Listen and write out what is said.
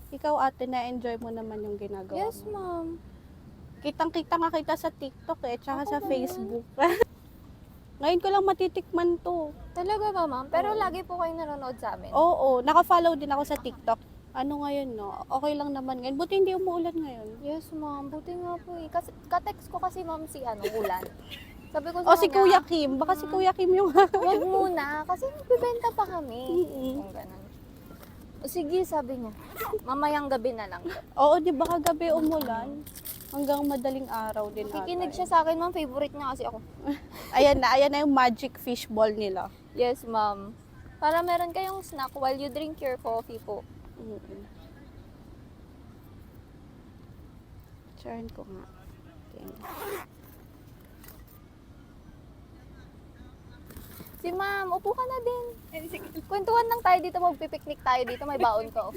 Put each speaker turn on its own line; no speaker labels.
Ikaw ate, na-enjoy mo naman yung ginagawa
Yes,
mo.
ma'am.
Kitang-kita nga kita sa TikTok eh, tsaka
Ako
sa
naman.
Facebook. Ngayon ko lang matitikman to.
Talaga ba, ma'am? Pero
Oo.
lagi po kayo nanonood sa amin.
Oo, naka-follow din ako sa TikTok. Ano ngayon, no? Okay lang naman ngayon. Buti hindi umuulan ngayon.
Yes, ma'am. Buti nga po eh. Kasi, ka-text ko kasi, ma'am, si Ulan. Sabi ko
O
sa
si
kanya,
Kuya Kim, baka si Kuya Kim yung...
wag muna, kasi nagbibenta pa kami.
Mm-mm.
Kung ganun. O sige, sabi niya. Mamayang gabi na lang.
Oo, di ba kagabi umulan? Hanggang madaling araw din
Kikinig
ata
siya sa akin, ma'am. Favorite niya kasi ako.
Ayan na yung magic fishball nila.
Yes, ma'am. Para meron kayong snack while you drink your coffee po.
Mm-mm. Sharein ko nga. Okay.
Si ma'am, upo ka na din. Kwentuhan lang tayo dito, magpipiknik tayo dito, may baon ko.